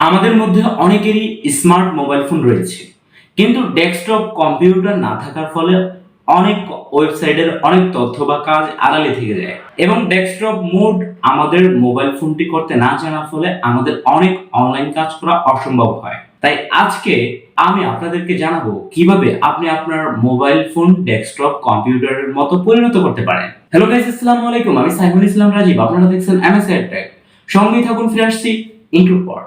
আমাদের মধ্যে অনেকেরই স্মার্ট মোবাইল ফোন রয়েছে, কিন্তু ডেস্কটপ কম্পিউটার না থাকার ফলে অনেক ওয়েবসাইটের অনেক তথ্য বা কাজ আড়ালে থেকে যায় এবং ডেস্কটপ মোড আমাদের মোবাইল ফোনটি করতে না জানার ফলে আমাদের অনেক অনলাইন কাজ করা অসম্ভব হয়। তাই আজকে আমি আপনাদেরকে জানাবো কিভাবে আপনি আপনার মোবাইল ফোন ডেস্কটপ কম্পিউটারের মতো পরিণত করতে পারেন। হ্যালো গাইস, আসসালামু আলাইকুম। আমি সাইফুল ইসলাম রাজীব, আপনারা দেখছেন MSIR টেক। সঙ্গেই থাকুন, ফিরে আসছি ইন্ট্রোর পর।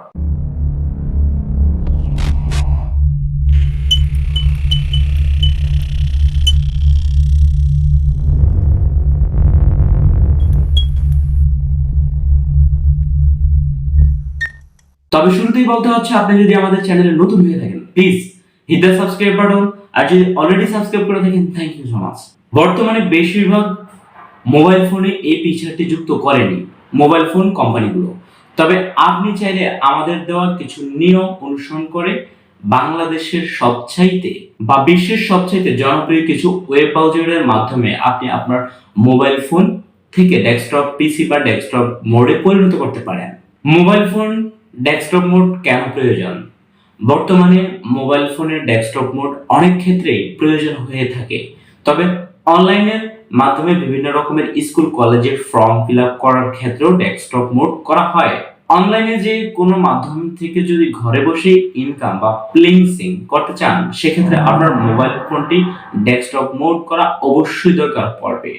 তবে শুরুতেই বলতে হচ্ছে, আপনি যদি আমাদের চ্যানেলে নতুন হয়ে থাকেন please hit the subscribe button, আর যদি অলরেডি সাবস্ক্রাইব করে থাকেন থ্যাংক ইউ সো মাচ। বর্তমানে বেশিরভাগ মোবাইল ফোনে এই ফিচারটি যুক্ত করেনি মোবাইল ফোন কোম্পানিগুলো। তবে আপনি চাইলে আমাদের দেওয়া কিছু নিয়ম অনুসরণ করে বাংলাদেশের সবচাইতে বা বিশ্বের সবচাইতে জনপ্রিয় কিছু ওয়েব ব্রাউজারের মাধ্যমে আপনি আপনার মোবাইল ফোন থেকে ডেস্কটপ পিসি বা ডেস্কটপ মোডে পরিণত করতে পারেন। মোবাইল ফোন ডেস্কটপ মোড কেন প্রয়োজন? বর্তমানে মোবাইল ফোনের ডেস্কটপ মোড অনেক ক্ষেত্রেই প্রয়োজন হয়ে থাকে। তবে অনলাইনের মাধ্যমে বিভিন্ন রকমের স্কুল কলেজের ফর্ম ফিল আপ করার ক্ষেত্রেও ডেস্কটপ মোড করা হয়। অনলাইনে যে কোনো মাধ্যম থেকে যদি ঘরে বসে ইনকাম বা ফ্রিল্যান্সিং করতে চান, সেক্ষেত্রে আপনার মোবাইল ফোনটি ডেস্কটপ মোড করা অবশ্যই দরকার পড়বে।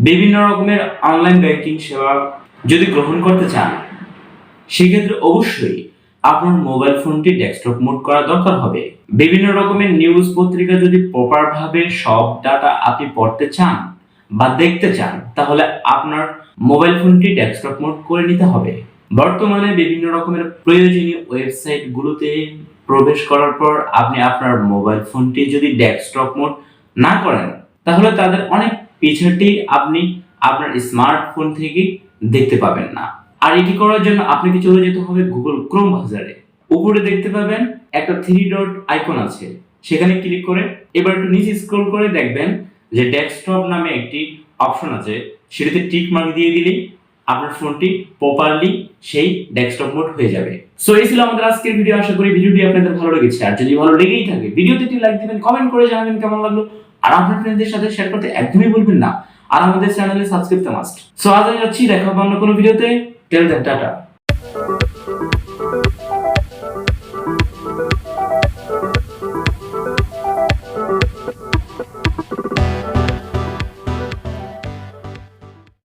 বিভিন্ন রকমের অনলাইন ব্যাংকিং সেবা যদি গ্রহণ করতে চান, সেক্ষেত্রে অবশ্যই আপনার মোবাইল ফোনটি ডেস্কটপ মোড করা দরকার হবে। বিভিন্ন রকমের নিউজ পত্রিকা যদি প্রপার ভাবে সব ডাটা আপনি পড়তে চান বা দেখতে চান, তাহলে আপনার মোবাইল ফোনটি ডেস্কটপ মোড করে নিতে হবে। বর্তমানে বিভিন্ন রকমের প্রয়োজনীয় ওয়েবসাইট গুলোতে প্রবেশ করার পর আপনি আপনার মোবাইল ফোনটি যদি ডেস্কটপ মোড না করেন, তাহলে তাদের অনেক ফিচারটি আপনি আপনার স্মার্টফোন থেকে দেখতে পাবেন না। আর এটি করার জন্য আপনাকে চলে যেতে হবে গুগল ক্রোম ব্রাউজারে। উপরে দেখতে পাবেন একটা 3 ডট আইকন আছে, সেখানে ক্লিক করে এবার একটু নিচে স্ক্রল করে দেখবেন যে ডেস্কটপ নামে একটি অপশন আছে, সেটাতে টিক মার্ক দিয়ে দিলেই আপনার ফোনটি প্রপারলি সেই ডেস্কটপ মোড হয়ে যাবে। সো এই ছিল আমাদের আজকের ভিডিও। আশা করি ভিডিওটি আপনাদের ভালো লেগেছে। আর যদি ভালো লেগেই থাকে, ভিডিওতে একটি লাইক দিবেন, কমেন্ট করে জানাবেন কেমন লাগলো, আর আপনার ফ্রেন্ডদের সাথে শেয়ার করতে একদমই ভুলবেন না। আর আমাদের চ্যানেলে সাবস্ক্রাইব করতে মাস্ট। সো আজ আমি যাচ্ছি, দেখা হবে অন্য কোনো ভিডিওতে। Till then, tata.